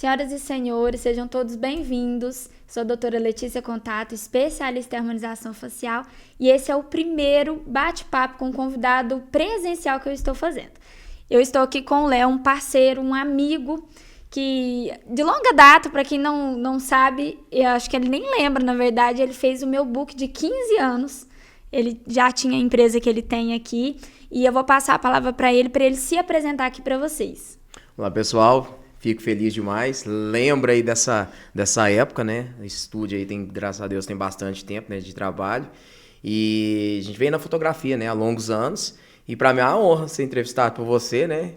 Senhoras e senhores, sejam todos bem-vindos. Sou a doutora Letícia Contato, especialista em harmonização facial, e esse é o primeiro bate-papo com um convidado presencial que eu estou fazendo. Eu estou aqui com o Léo, um parceiro, um amigo, que de longa data, para quem não sabe, eu acho que ele nem lembra, na verdade, ele fez o meu book de 15 anos. Ele já tinha a empresa que ele tem aqui, e eu vou passar a palavra para ele se apresentar aqui para vocês. Olá, pessoal. Fico feliz demais. Lembra aí dessa época, né? Esse estúdio aí tem, graças a Deus, tem bastante tempo, né, de trabalho. E a gente veio na fotografia, né, há longos anos. E para mim é uma honra ser entrevistado por você, né?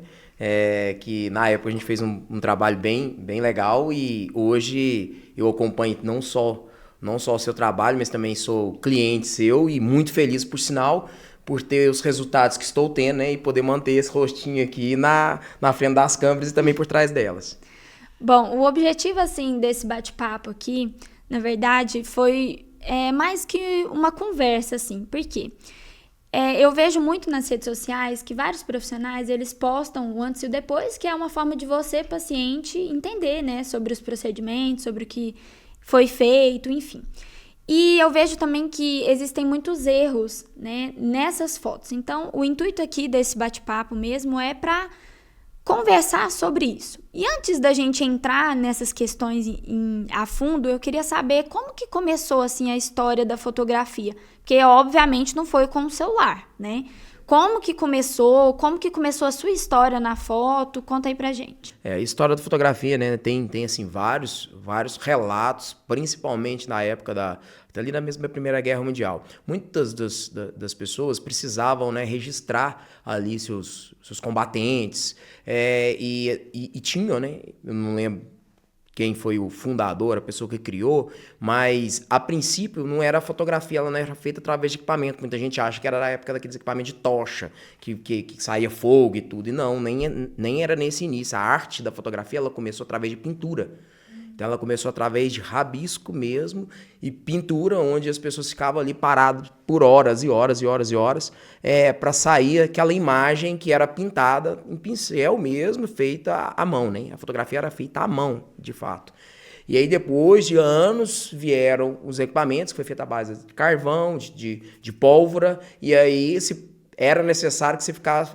Que na época a gente fez um trabalho bem legal e hoje eu acompanho não só o seu trabalho, mas também sou cliente seu e muito feliz, por sinal, por ter os resultados que estou tendo, né, e poder manter esse rostinho aqui na frente das câmeras e também por trás delas. Bom, o objetivo, assim, desse bate-papo aqui, na verdade, foi mais que uma conversa, assim. Por quê? Eu vejo muito nas redes sociais que vários profissionais, eles postam o antes e o depois, que é uma forma de você, paciente, entender, né, sobre os procedimentos, sobre o que foi feito, enfim. E eu vejo também que existem muitos erros, né, nessas fotos. Então, o intuito aqui desse bate-papo mesmo é para conversar sobre isso. E antes da gente entrar nessas questões a fundo, eu queria saber como que começou assim a história da fotografia. Porque, obviamente, não foi com o celular, né? Como que começou a sua história na foto? Conta aí pra gente. A história da fotografia, né, tem assim, vários relatos, principalmente na época ali na mesma Primeira Guerra Mundial. Muitas das pessoas precisavam, né, registrar ali seus combatentes, e tinham, né, eu não lembro quem foi o fundador, a pessoa que criou, mas a princípio não era a fotografia, ela não era feita através de equipamento. Muita gente acha que era da época daqueles equipamentos de tocha, que saía fogo e tudo, e não, nem era nesse início. A arte da fotografia, ela começou através de pintura. Então ela começou através de rabisco mesmo e pintura, onde as pessoas ficavam ali paradas por horas e horas e horas e horas, para sair aquela imagem que era pintada em pincel mesmo, feita à mão, né? A fotografia era feita à mão, de fato. E aí depois de anos vieram os equipamentos, que foi feita à base de carvão, de pólvora, e aí era necessário que você ficasse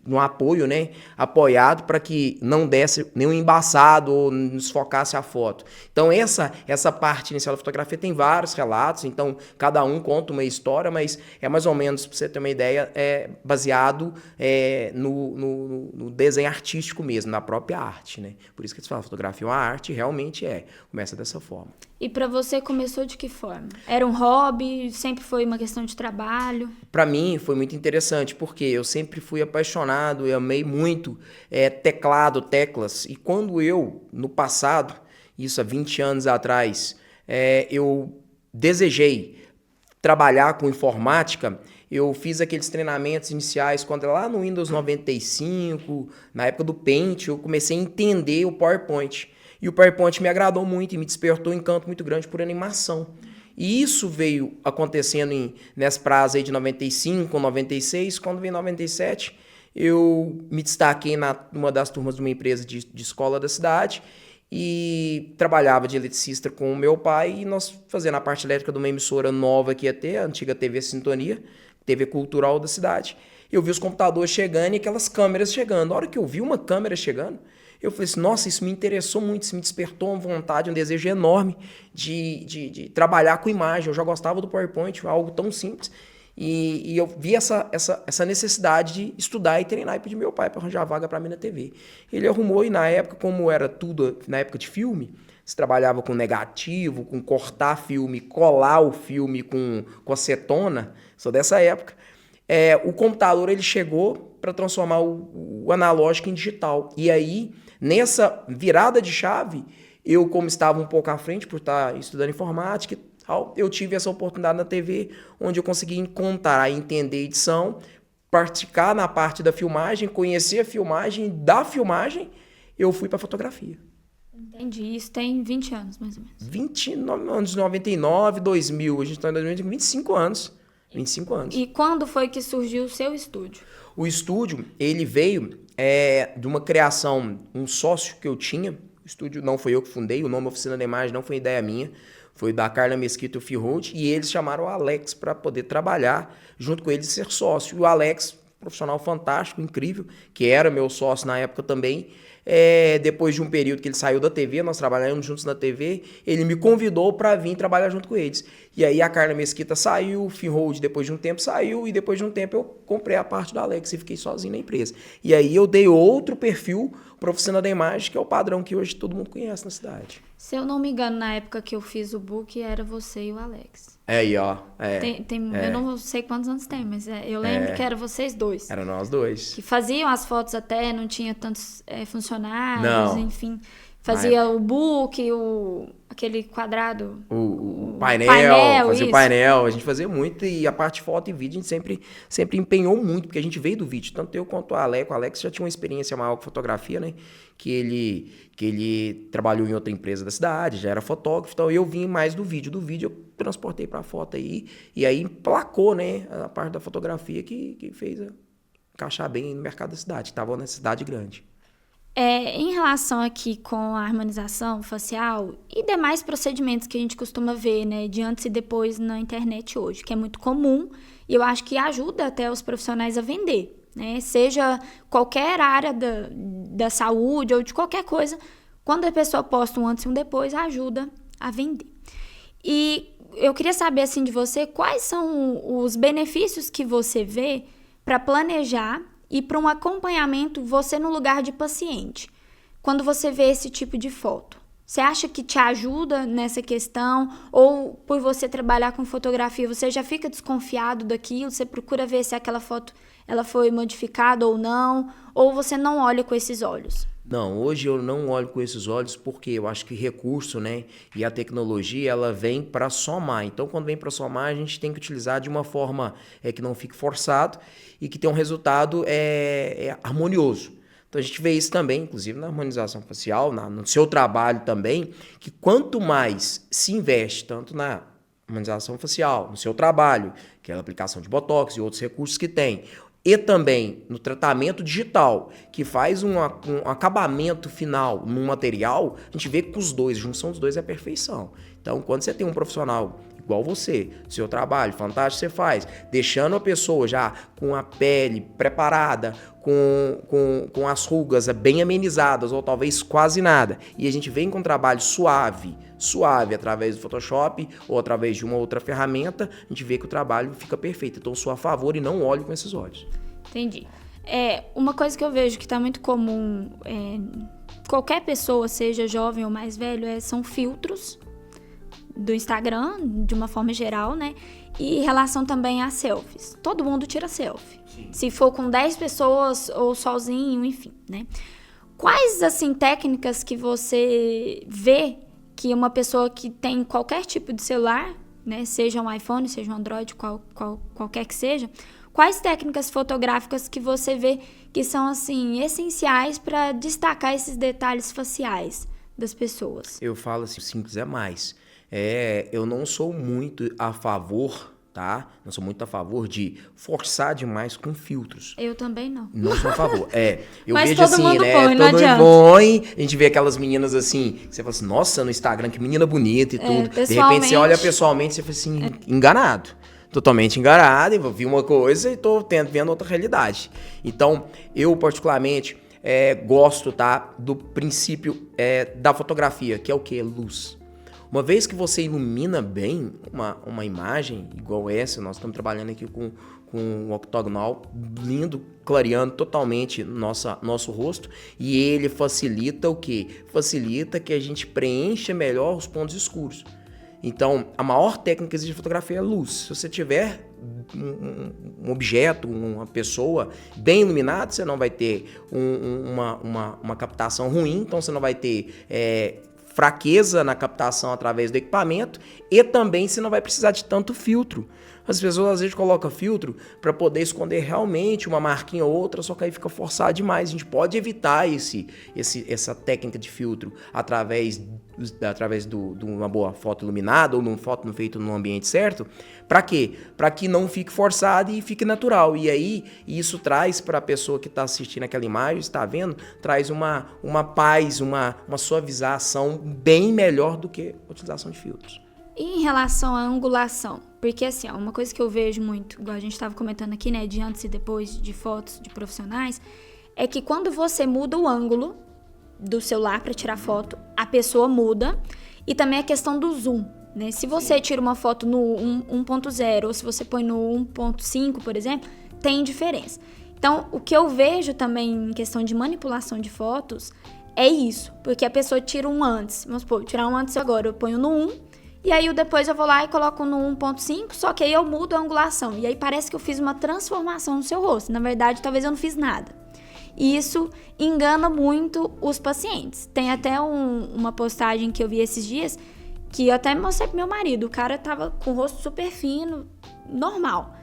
no apoio, né, apoiado para que não desse nenhum embaçado ou desfocasse a foto. Então essa parte inicial da fotografia tem vários relatos, então cada um conta uma história, mas é mais ou menos, para você ter uma ideia, baseado no desenho artístico mesmo, na própria arte, né? Por isso que eles falam, fotografia é uma arte, realmente começa dessa forma. E para você começou de que forma? Era um hobby? Sempre foi uma questão de trabalho? Para mim foi muito interessante, porque eu sempre fui apaixonado e amei muito teclado, teclas. E quando no passado, isso há 20 anos atrás, eu desejei trabalhar com informática, eu fiz aqueles treinamentos iniciais, quando lá no Windows 95, na época do Paint, eu comecei a entender o PowerPoint. E o PowerPoint me agradou muito e me despertou um encanto muito grande por animação. E isso veio acontecendo nesse prazo aí de 95, 96, quando veio 97, eu me destaquei numa das turmas de uma empresa de escola da cidade e trabalhava de eletricista com o meu pai e nós fazendo a parte elétrica de uma emissora nova que ia ter, a antiga TV Sintonia, TV cultural da cidade. Eu vi os computadores chegando e aquelas câmeras chegando. A hora que eu vi uma câmera chegando, eu falei assim, nossa, isso me interessou muito, isso me despertou uma vontade, um desejo enorme de trabalhar com imagem. Eu já gostava do PowerPoint, algo tão simples. E eu vi essa necessidade de estudar e treinar e pedir meu pai para arranjar vaga para mim na TV. Ele arrumou e na época, como era tudo, na época de filme, você trabalhava com negativo, com cortar filme, colar o filme com acetona, sou dessa época. O computador ele chegou para transformar o analógico em digital. E aí, nessa virada de chave, eu, como estava um pouco à frente por estar estudando informática e tal, eu tive essa oportunidade na TV, onde eu consegui encontrar, entender edição, praticar na parte da filmagem, conhecer a filmagem, da filmagem, eu fui para fotografia. Entendi. Isso tem 20 anos, mais ou menos. 20 anos, 99, 2000. A gente está em 2020, 25 anos. 25 anos. E quando foi que surgiu o seu estúdio? O estúdio, ele veio de uma criação, um sócio que eu tinha, O estúdio não foi eu que fundei, o nome Oficina da Imagem não foi ideia minha, foi da Carla Mesquita e o Firhold, e eles chamaram o Alex para poder trabalhar junto com eles e ser sócio. E o Alex, profissional fantástico, incrível, que era meu sócio na época também, depois de um período que ele saiu da TV, nós trabalhamos juntos na TV, ele me convidou para vir trabalhar junto com eles. E aí a Carla Mesquita saiu, o Firhold depois de um tempo saiu, e depois de um tempo eu comprei a parte do Alex e fiquei sozinho na empresa. E aí eu dei outro perfil para a Oficina da Imagem, que é o padrão que hoje todo mundo conhece na cidade. Se eu não me engano, na época que eu fiz o book, era você e o Alex. Aí, ó. Eu não sei quantos anos tem, mas eu lembro que era vocês dois. Era nós dois. Que faziam as fotos até, não tinha tantos funcionários, Não. enfim. Fazia o book, aquele quadrado. O painel, fazia isso. o painel, a gente fazia muito, e a parte de foto e vídeo a gente sempre empenhou muito, porque a gente veio do vídeo, tanto eu quanto o Alex já tinha uma experiência maior com fotografia, né, que ele trabalhou em outra empresa da cidade, já era fotógrafo, então eu vim mais do vídeo eu transportei pra foto aí, e aí emplacou, né, a parte da fotografia que fez encaixar bem no mercado da cidade, que tava uma necessidade grande. Em relação aqui com a harmonização facial e demais procedimentos que a gente costuma ver, né, de antes e depois na internet hoje, que é muito comum e eu acho que ajuda até os profissionais a vender, né, seja qualquer área da saúde ou de qualquer coisa, quando a pessoa posta um antes e um depois, ajuda a vender. E eu queria saber, assim, de você, quais são os benefícios que você vê para planejar e para um acompanhamento, você no lugar de paciente, quando você vê esse tipo de foto. Você acha que te ajuda nessa questão? Ou por você trabalhar com fotografia, você já fica desconfiado daquilo? Você procura ver se aquela foto ela foi modificada ou não? Ou você não olha com esses olhos? Não, hoje eu não olho com esses olhos porque eu acho que recurso, né, e a tecnologia, ela vem para somar. Então, quando vem para somar, a gente tem que utilizar de uma forma que não fique forçado e que tenha um resultado harmonioso. Então, a gente vê isso também, inclusive na harmonização facial, no seu trabalho também, que quanto mais se investe, tanto na harmonização facial, no seu trabalho, que é a aplicação de botox e outros recursos que tem, e também no tratamento digital, que faz um acabamento final num material, a gente vê que os dois, a junção dos dois é a perfeição. Então, quando você tem um profissional igual você, seu trabalho fantástico você faz, deixando a pessoa já com a pele preparada, com as rugas bem amenizadas ou talvez quase nada, e a gente vem com um trabalho suave através do Photoshop ou através de uma outra ferramenta, a gente vê que o trabalho fica perfeito. Então, eu sou a favor e não olho com esses olhos. Entendi. Uma coisa que eu vejo que está muito comum, qualquer pessoa, seja jovem ou mais velho, são filtros do Instagram, de uma forma geral, né? E em relação também a selfies. Todo mundo tira selfie. Sim. Se for com 10 pessoas ou sozinho, enfim, né? Quais, assim, técnicas que você vê que uma pessoa que tem qualquer tipo de celular, né? Seja um iPhone, seja um Android, qualquer que seja, quais técnicas fotográficas que você vê que são, assim, essenciais para destacar esses detalhes faciais das pessoas? Eu falo assim, simples é mais. Eu não sou muito a favor, tá? Não sou muito a favor de forçar demais com filtros. Eu também não. Não sou a favor. Eu mas vejo todo assim, mundo né? Põe, não todo adianta. mundo põe, a gente vê aquelas meninas assim, que você fala assim, nossa, no Instagram, que menina bonita e tudo. De repente você olha pessoalmente e você fala assim, enganado. Totalmente enganado, eu vi uma coisa e tô vendo outra realidade. Então, eu particularmente gosto, tá, do princípio da fotografia, que é o quê? Luz. Uma vez que você ilumina bem uma imagem igual essa, nós estamos trabalhando aqui com um octogonal lindo, clareando totalmente nosso rosto, e ele facilita o quê? Facilita que a gente preencha melhor os pontos escuros. Então, a maior técnica de fotografia é a luz. Se você tiver um objeto, uma pessoa bem iluminada, você não vai ter uma captação ruim, então você não vai ter fraqueza na captação através do equipamento, e também você não vai precisar de tanto filtro. As pessoas às vezes colocam filtro para poder esconder realmente uma marquinha ou outra, só que aí fica forçado demais. A gente pode evitar essa técnica de filtro através de uma boa foto iluminada ou numa foto feita no ambiente certo. Para quê? Para que não fique forçado e fique natural. E aí isso traz para a pessoa que está assistindo aquela imagem, está vendo, traz uma paz, uma suavização bem melhor do que a utilização de filtros. E em relação à angulação? Porque, assim, uma coisa que eu vejo muito, igual a gente estava comentando aqui, né, de antes e depois de fotos de profissionais, é que quando você muda o ângulo do celular para tirar foto, a pessoa muda. E também a questão do zoom, né? Se você tira uma foto no 1.0 ou se você põe no 1.5, por exemplo, tem diferença. Então, o que eu vejo também em questão de manipulação de fotos é isso. Porque a pessoa tira um antes. Vamos supor, tirar um antes agora, eu ponho no 1. E aí depois eu vou lá e coloco no 1.5, só que aí eu mudo a angulação. E aí parece que eu fiz uma transformação no seu rosto. Na verdade, talvez eu não fiz nada. E isso engana muito os pacientes. Tem até uma postagem que eu vi esses dias, que eu até mostrei pro meu marido. O cara tava com o rosto super fino, normal.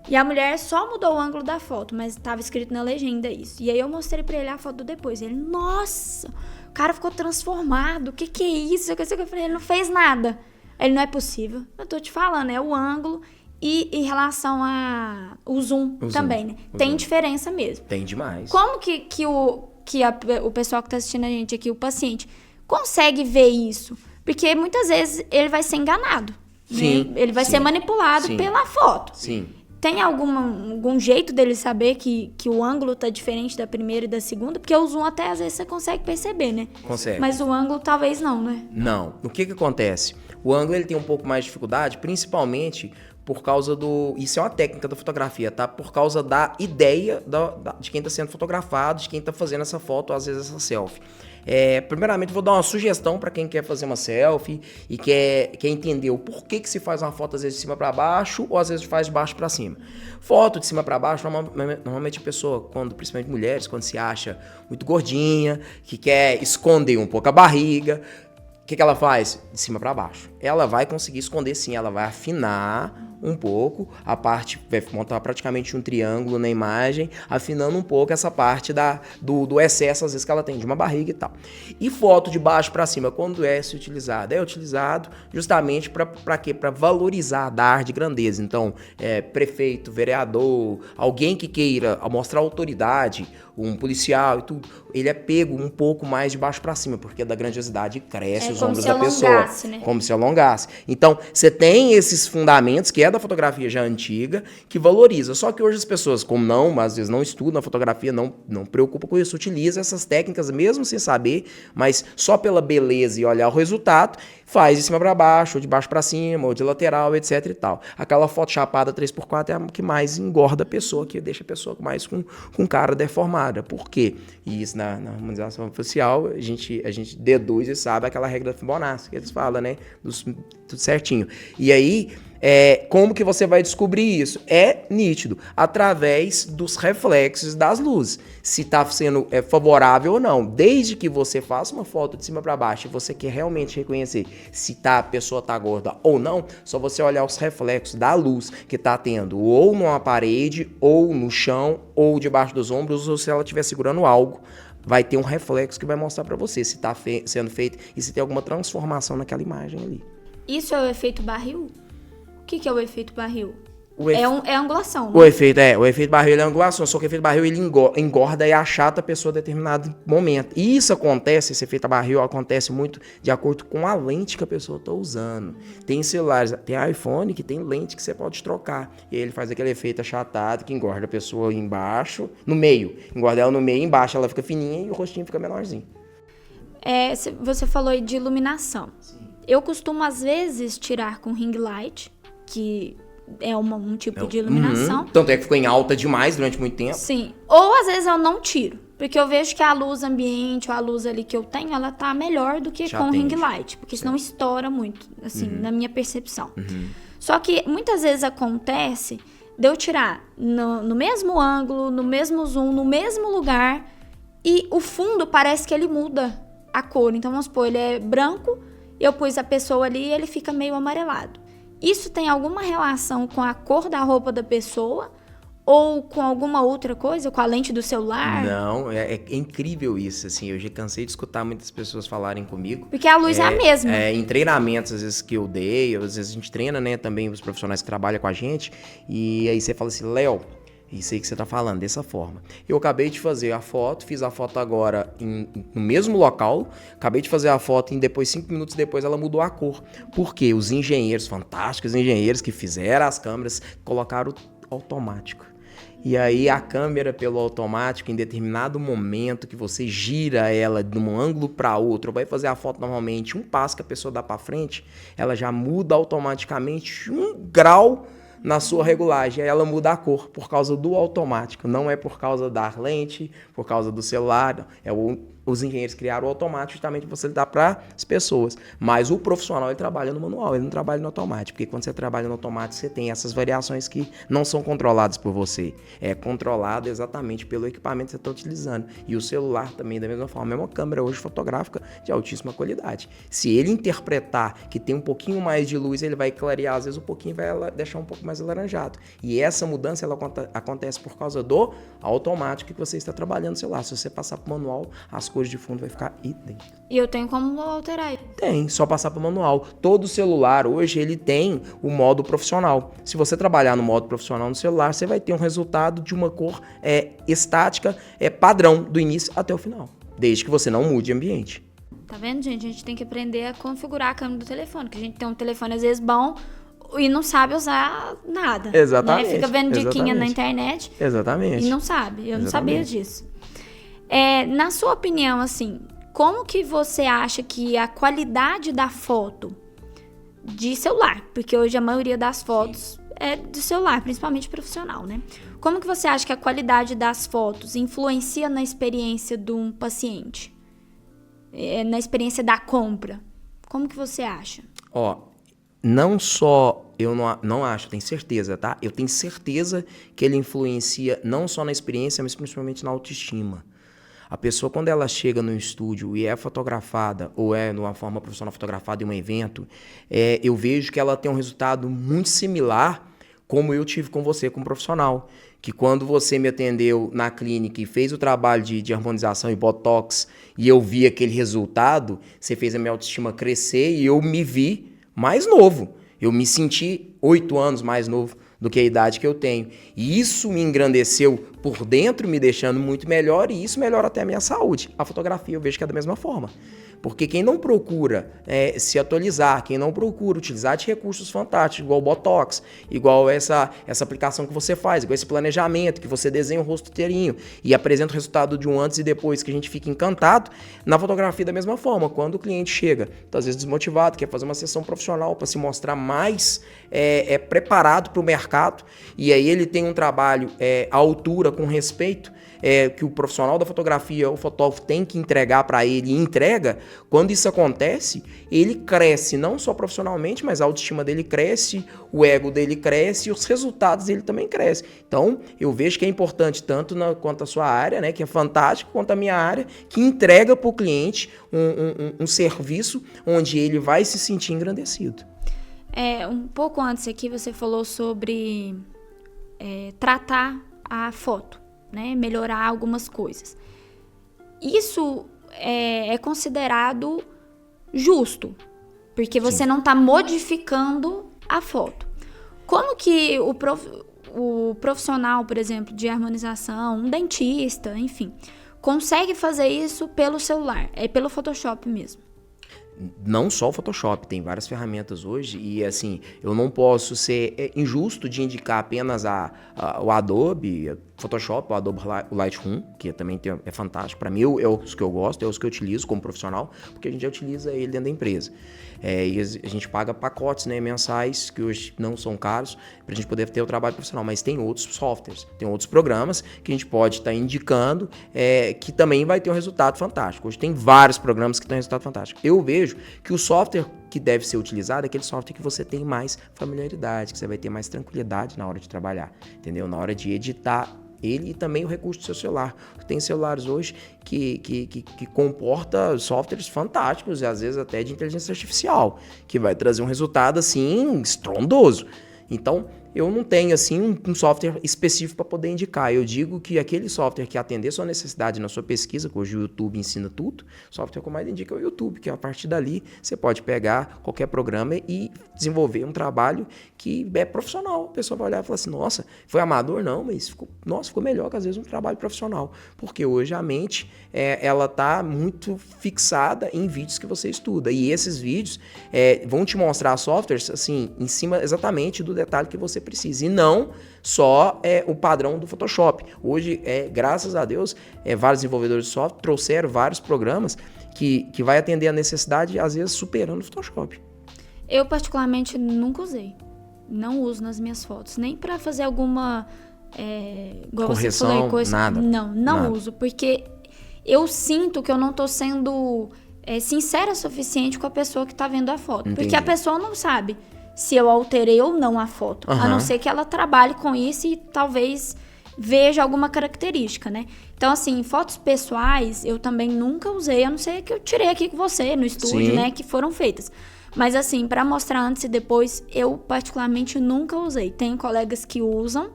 E a mulher só mudou o ângulo da foto, mas tava escrito na legenda isso. E aí eu mostrei pra ele a foto do depois. Ele, nossa, o cara ficou transformado. O que é isso? Eu falei, ele não fez nada. Ele, não é possível. Eu tô te falando, é o ângulo e em relação ao zoom também, né? Tem diferença mesmo. Tem demais. Como que o pessoal que tá assistindo a gente aqui, o paciente, consegue ver isso? Porque muitas vezes ele vai ser enganado. Sim. Né? Ele vai ser manipulado pela foto. Sim. Tem algum jeito dele saber que o ângulo tá diferente da primeira e da segunda? Porque o zoom até às vezes você consegue perceber, né? Consegue. Mas o ângulo talvez não, né? Não. O que acontece? O ângulo ele tem um pouco mais de dificuldade, principalmente por causa isso é uma técnica da fotografia, tá? Por causa da ideia de quem está sendo fotografado, de quem está fazendo essa foto, às vezes essa selfie. Primeiramente, vou dar uma sugestão para quem quer fazer uma selfie e quer entender o porquê que se faz uma foto às vezes de cima para baixo ou às vezes faz de baixo para cima. Foto de cima para baixo, normalmente a pessoa, principalmente mulheres, quando se acha muito gordinha, que quer esconder um pouco a barriga, o que ela faz? De cima para baixo. Ela vai conseguir esconder sim, ela vai afinar um pouco a parte, vai montar praticamente um triângulo na imagem, afinando um pouco essa parte do excesso, às vezes, que ela tem de uma barriga e tal. E foto de baixo para cima, quando é utilizado? É utilizado justamente para quê? Para valorizar, dar de grandeza. Então, prefeito, vereador, alguém que queira mostrar autoridade, um policial e tudo, ele é pego um pouco mais de baixo para cima, porque da grandiosidade cresce os ombros da pessoa. Né? Como se alongasse. Então, você tem esses fundamentos, que é da fotografia já antiga, que valoriza. Só que hoje as pessoas, como às vezes não estudam a fotografia, não preocupam com isso, utilizam essas técnicas mesmo sem saber, mas só pela beleza e olhar o resultado, faz de cima para baixo, ou de baixo para cima, ou de lateral, etc e tal. Aquela foto chapada 3x4 é a que mais engorda a pessoa, que deixa a pessoa mais com cara deformada. Por quê? E isso na harmonização facial, a gente deduz e sabe aquela regra da Fibonacci, que eles falam, né? Tudo certinho. E aí, como que você vai descobrir isso? É nítido, através dos reflexos das luzes. Se está sendo favorável ou não. Desde que você faça uma foto de cima para baixo e você quer realmente reconhecer se a pessoa está gorda ou não, só você olhar os reflexos da luz que está tendo ou numa parede, ou no chão, ou debaixo dos ombros, ou se ela estiver segurando algo, vai ter um reflexo que vai mostrar para você se está sendo feito e se tem alguma transformação naquela imagem ali. Isso é o efeito barril? O que é o efeito barril? É angulação, né? O efeito barril é angulação, só que o efeito barril ele engorda e achata a pessoa em determinado momento. E isso acontece, esse efeito barril acontece muito de acordo com a lente que a pessoa está usando. Tem celulares, tem iPhone que tem lente que você pode trocar. E aí ele faz aquele efeito achatado que engorda a pessoa embaixo, no meio. Engorda ela no meio, embaixo ela fica fininha e o rostinho fica menorzinho. Você falou aí de iluminação. Sim. Eu costumo, às vezes, tirar com ring light, que é um tipo de iluminação. Tanto é que ficou em alta demais durante muito tempo. Sim. Ou, às vezes, eu não tiro. Porque eu vejo que a luz ambiente, ou a luz ali que eu tenho, ela tá melhor do que com ring light. Porque senão estoura muito, assim, na minha percepção. Só que, muitas vezes, acontece de eu tirar no mesmo ângulo, no mesmo zoom, no mesmo lugar, e o fundo parece que ele muda a cor. Então, vamos supor, ele é branco, eu pus a pessoa ali e ele fica meio amarelado. Isso tem alguma relação com a cor da roupa da pessoa ou com alguma outra coisa, com a lente do celular? Não, é incrível isso, assim, eu já cansei de escutar muitas pessoas falarem comigo. Porque a luz é a mesma. Em treinamentos, às vezes, que eu dei, às vezes a gente treina, né, também os profissionais que trabalham com a gente, e aí você fala assim, Léo, isso aí que você tá falando, dessa forma. Eu acabei de fazer a foto, fiz a foto agora no mesmo local, acabei de fazer a foto e depois, 5 minutos depois, ela mudou a cor. Por quê? Os engenheiros, fantásticos engenheiros que fizeram as câmeras, colocaram automático. E aí a câmera pelo automático, em determinado momento que você gira ela de um ângulo para outro, vai fazer a foto normalmente, um passo que a pessoa dá para frente, ela já muda automaticamente 1 grau na sua regulagem, aí ela muda a cor por causa do automático, não é por causa da lente, por causa do celular, os engenheiros criaram o automático justamente para facilitar para as pessoas, mas o profissional ele trabalha no manual, ele não trabalha no automático, porque quando você trabalha no automático você tem essas variações que não são controladas por você, é controlado exatamente pelo equipamento que você está utilizando, e o celular também da mesma forma, é uma câmera hoje fotográfica de altíssima qualidade, se ele interpretar que tem um pouquinho mais de luz, ele vai clarear às vezes um pouquinho e vai deixar um pouco mais alaranjado, e essa mudança ela acontece por causa do automático que você está trabalhando no celular, se você passar para o manual, as cores de fundo vai ficar idêntico. E eu tenho como alterar isso? Tem, só passar para o manual. Todo celular hoje ele tem o modo profissional. Se você trabalhar no modo profissional no celular, você vai ter um resultado de uma cor estática, padrão, do início até o final. Desde que você não mude ambiente. Tá vendo, gente? A gente tem que aprender a configurar a câmera do telefone, porque a gente tem um telefone às vezes bom e não sabe usar nada. Exatamente. Né? Fica vendo diquinha na internet. Exatamente. E não sabe. Eu não sabia disso. Na sua opinião, assim, como que você acha que a qualidade da foto de celular, porque hoje a maioria das fotos é de celular, principalmente profissional, né? Como que você acha que a qualidade das fotos influencia na experiência de um paciente? Na experiência da compra? Como que você acha? Não só, eu não acho, tenho certeza, tá? Eu tenho certeza que ele influencia não só na experiência, mas principalmente na autoestima. A pessoa, quando ela chega no estúdio e é fotografada, ou é numa forma profissional fotografada em um evento, eu vejo que ela tem um resultado muito similar como eu tive com você como profissional. Que quando você me atendeu na clínica e fez o trabalho de harmonização e botox, e eu vi aquele resultado, você fez a minha autoestima crescer e eu me vi mais novo. Eu me senti 8 anos mais novo do que a idade que eu tenho. E isso me engrandeceu por dentro, me deixando muito melhor, e isso melhora até a minha saúde. A fotografia eu vejo que é da mesma forma. Porque quem não procura se atualizar, quem não procura utilizar de recursos fantásticos, igual o Botox, igual essa aplicação que você faz, igual esse planejamento, que você desenha o rosto inteirinho e apresenta o resultado de um antes e depois, que a gente fica encantado, na fotografia da mesma forma. Quando o cliente chega, às vezes desmotivado, quer fazer uma sessão profissional para se mostrar mais preparado para o mercado, e aí ele tem um trabalho à altura, com respeito, que o profissional da fotografia, o fotógrafo, tem que entregar para ele e entrega. Quando isso acontece, ele cresce não só profissionalmente, mas a autoestima dele cresce, o ego dele cresce e os resultados dele também crescem. Então, eu vejo que é importante tanto quanto a sua área, né, que é fantástico, quanto a minha área, que entrega para o cliente um serviço onde ele vai se sentir engrandecido. Um pouco antes aqui você falou sobre tratar a foto, né? Melhorar algumas coisas. Isso é considerado justo, porque você não está modificando a foto. Como que o profissional, por exemplo, de harmonização, um dentista, enfim, consegue fazer isso pelo celular? É pelo Photoshop mesmo? Não só o Photoshop, tem várias ferramentas hoje e assim, eu não posso ser injusto de indicar apenas o Adobe Photoshop, o Adobe Lightroom, que também é fantástico. Para mim, é os que eu gosto, é os que eu utilizo como profissional, porque a gente já utiliza ele dentro da empresa. E a gente paga pacotes, né, mensais, que hoje não são caros, para a gente poder ter o trabalho profissional. Mas tem outros softwares, tem outros programas que a gente pode estar indicando que também vai ter um resultado fantástico. Hoje tem vários programas que têm um resultado fantástico. Eu vejo que o software que deve ser utilizado é aquele software que você tem mais familiaridade, que você vai ter mais tranquilidade na hora de trabalhar, entendeu? Na hora de editar Ele e também o recurso do seu celular. Tem celulares hoje que comporta softwares fantásticos, e às vezes até de inteligência artificial, que vai trazer um resultado assim estrondoso. Então, eu não tenho assim um software específico para poder indicar. Eu digo que aquele software que atender sua necessidade na sua pesquisa, que hoje o YouTube ensina tudo, o software que eu mais indico é o YouTube, que a partir dali você pode pegar qualquer programa e desenvolver um trabalho que é profissional. A pessoa vai olhar e falar assim, nossa, foi amador? Não, mas ficou melhor que às vezes um trabalho profissional. Porque hoje a mente, ela está muito fixada em vídeos que você estuda. E esses vídeos vão te mostrar softwares assim, em cima exatamente do detalhe que você precisa. E não só o padrão do Photoshop. Hoje, graças a Deus, vários desenvolvedores de software trouxeram vários programas que vai atender a necessidade, às vezes superando o Photoshop. Eu, particularmente, nunca usei. Não uso nas minhas fotos. Nem para fazer alguma igual correção, você falou, coisa. Nada. Não Nada. uso. Porque eu sinto que eu não tô sendo sincera o suficiente com a pessoa que tá vendo a foto. Entendi. Porque a pessoa não sabe se eu alterei ou não a foto. A não ser que ela trabalhe com isso e talvez veja alguma característica, né? Então, assim, fotos pessoais eu também nunca usei, a não ser que eu tirei aqui com você no estúdio, Sim. né? Que foram feitas. Mas, assim, para mostrar antes e depois, eu particularmente nunca usei. Tem colegas que usam.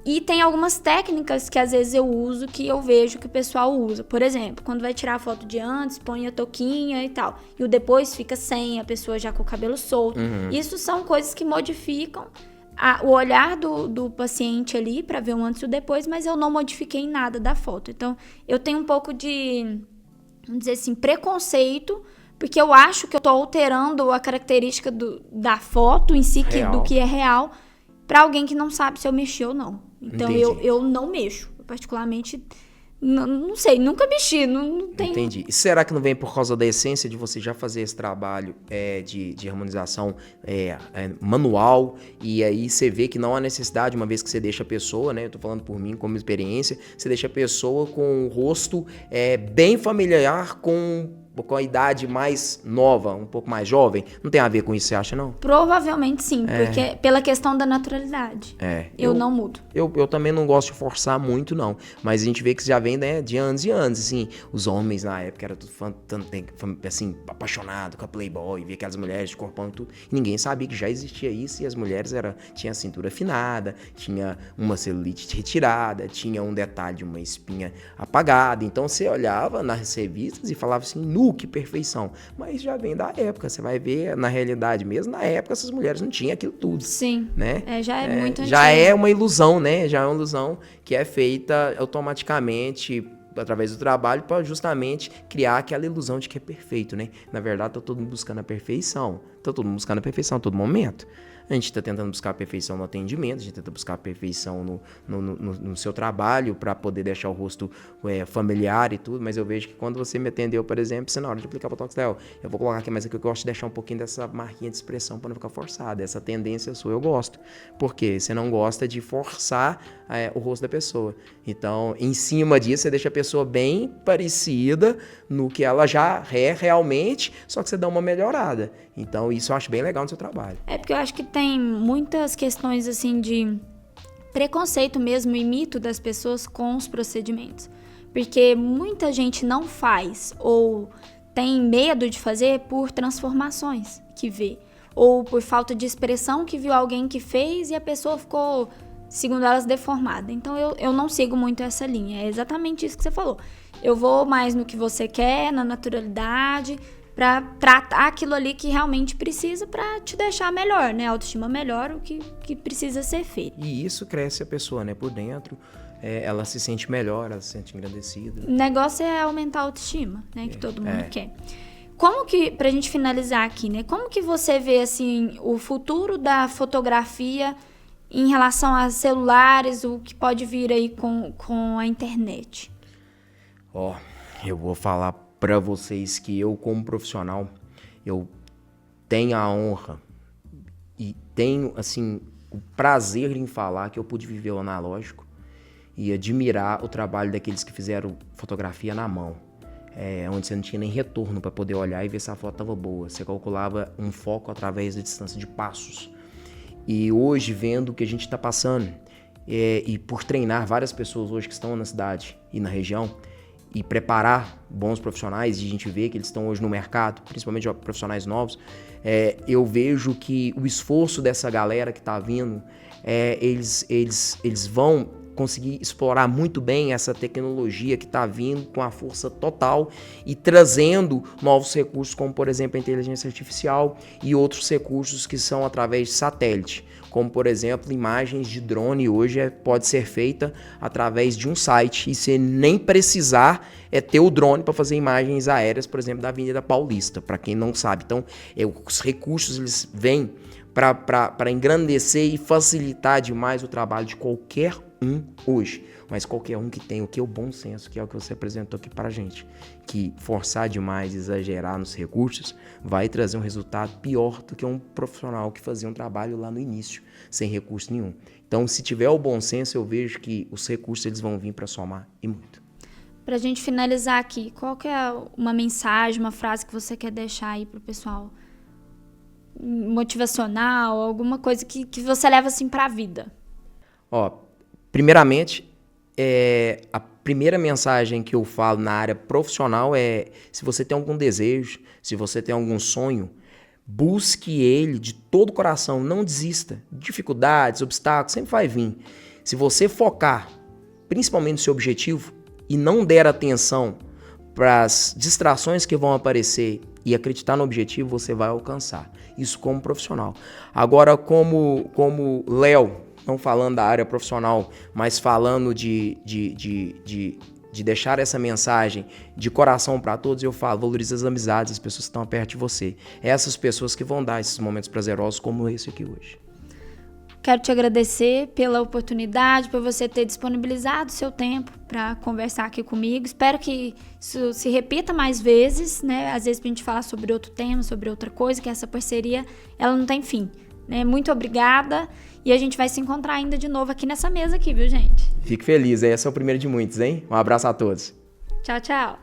E tem algumas técnicas que às vezes eu uso que eu vejo que o pessoal usa. Por exemplo, quando vai tirar a foto de antes, põe a touquinha e tal. E o depois fica sem, a pessoa já com o cabelo solto. Isso são coisas que modificam o olhar do paciente ali para ver o antes e o depois, mas eu não modifiquei nada da foto. Então, eu tenho um pouco de, vamos dizer assim, preconceito, porque eu acho que eu tô alterando a característica da foto em si, do que é real, para alguém que não sabe se eu mexi ou não. Então, eu não mexo. Eu, particularmente, não sei, nunca mexi, não tem... Entendi. E será que não vem por causa da essência de você já fazer esse trabalho de harmonização manual, e aí você vê que não há necessidade, uma vez que você deixa a pessoa, né? Eu tô falando por mim como experiência, você deixa a pessoa com o rosto bem familiar com a idade mais nova, um pouco mais jovem. Não tem a ver com isso, você acha, não? Provavelmente sim, porque pela questão da naturalidade. Eu não mudo. Eu também não gosto de forçar muito, não. Mas a gente vê que já vem, né, de anos e anos, assim. Os homens na época eram tudo assim, apaixonado com a Playboy, via aquelas mulheres de corpão e tudo. E ninguém sabia que já existia isso, e as mulheres tinham a cintura afinada, tinha uma celulite retirada, tinha um detalhe de uma espinha apagada. Então você olhava nas revistas e falava assim, que perfeição. Mas já vem da época, você vai ver na realidade mesmo, na época essas mulheres não tinham aquilo tudo. Sim, né? Já é muito antigo. Já é uma ilusão, né? Já é uma ilusão que é feita automaticamente através do trabalho para justamente criar aquela ilusão de que é perfeito, né? Na verdade, tá todo mundo buscando a perfeição. Tá todo mundo buscando a perfeição a todo momento. A gente está tentando buscar a perfeição no atendimento, a gente tenta buscar a perfeição no seu trabalho para poder deixar o rosto familiar e tudo, mas eu vejo que quando você me atendeu, por exemplo, você na hora de aplicar Botox, eu vou colocar aqui, mas aqui eu gosto de deixar um pouquinho dessa marquinha de expressão para não ficar forçada. Essa tendência sua eu gosto. Por quê? Você não gosta de forçar o rosto da pessoa. Então, em cima disso, você deixa a pessoa bem parecida no que ela já é realmente, só que você dá uma melhorada. Então, isso eu acho bem legal no seu trabalho. Porque eu acho que tem muitas questões, assim, de preconceito mesmo e mito das pessoas com os procedimentos. Porque muita gente não faz ou tem medo de fazer por transformações que vê. Ou por falta de expressão que viu alguém que fez e a pessoa ficou, segundo elas, deformada. Então, eu não sigo muito essa linha. É exatamente isso que você falou. Eu vou mais no que você quer, na naturalidade, para tratar aquilo ali que realmente precisa para te deixar melhor, né? Autoestima melhor, o que precisa ser feito. E isso cresce a pessoa, né? Por dentro, ela se sente melhor, ela se sente engrandecida. O negócio é aumentar a autoestima, né? Que todo mundo quer. Como que, pra gente finalizar aqui, né? Como que você vê, assim, o futuro da fotografia em relação a celulares, o que pode vir aí com a internet? Eu vou falar para vocês que eu, como profissional, eu tenho a honra e tenho, assim, o prazer em falar que eu pude viver o analógico e admirar o trabalho daqueles que fizeram fotografia na mão, onde você não tinha nem retorno para poder olhar e ver se a foto estava boa. Você calculava um foco através da distância de passos. E hoje, vendo o que a gente está passando, e por treinar várias pessoas hoje que estão na cidade e na região e preparar bons profissionais, e a gente vê que eles estão hoje no mercado, principalmente profissionais novos, eu vejo que o esforço dessa galera que está vindo, eles vão conseguir explorar muito bem essa tecnologia que está vindo com a força total e trazendo novos recursos, como por exemplo a inteligência artificial e outros recursos que são através de satélite, como por exemplo imagens de drone hoje pode ser feita através de um site e você nem precisar ter o drone para fazer imagens aéreas, por exemplo, da Avenida Paulista, para quem não sabe. Então, os recursos eles vêm para engrandecer e facilitar demais o trabalho de qualquer um hoje, mas qualquer um que tem o bom senso, que é o que você apresentou aqui para a gente, que forçar demais, exagerar nos recursos, vai trazer um resultado pior do que um profissional que fazia um trabalho lá no início, sem recurso nenhum. Então, se tiver o bom senso, eu vejo que os recursos eles vão vir para somar e muito. Para a gente finalizar aqui, qual que é uma mensagem, uma frase que você quer deixar aí para o pessoal? Motivacional, alguma coisa que você leva assim para a vida? Primeiramente, a primeira mensagem que eu falo na área profissional é: se você tem algum desejo, se você tem algum sonho, busque ele de todo o coração, não desista. Dificuldades, obstáculos, sempre vai vir. Se você focar principalmente no seu objetivo e não der atenção para as distrações que vão aparecer e acreditar no objetivo, você vai alcançar. Isso como profissional. Agora, como Léo, não falando da área profissional, mas falando de deixar essa mensagem de coração para todos, eu falo: valorize as amizades, as pessoas que estão perto de você. Essas pessoas que vão dar esses momentos prazerosos como esse aqui hoje. Quero te agradecer pela oportunidade, por você ter disponibilizado o seu tempo para conversar aqui comigo. Espero que isso se repita mais vezes, né? Às vezes pra gente falar sobre outro tema, sobre outra coisa, que essa parceria, ela não tem fim, né? Muito obrigada e a gente vai se encontrar ainda de novo aqui nessa mesa aqui, viu, gente? Fico feliz, esse é o primeiro de muitos, hein? Um abraço a todos. Tchau, tchau.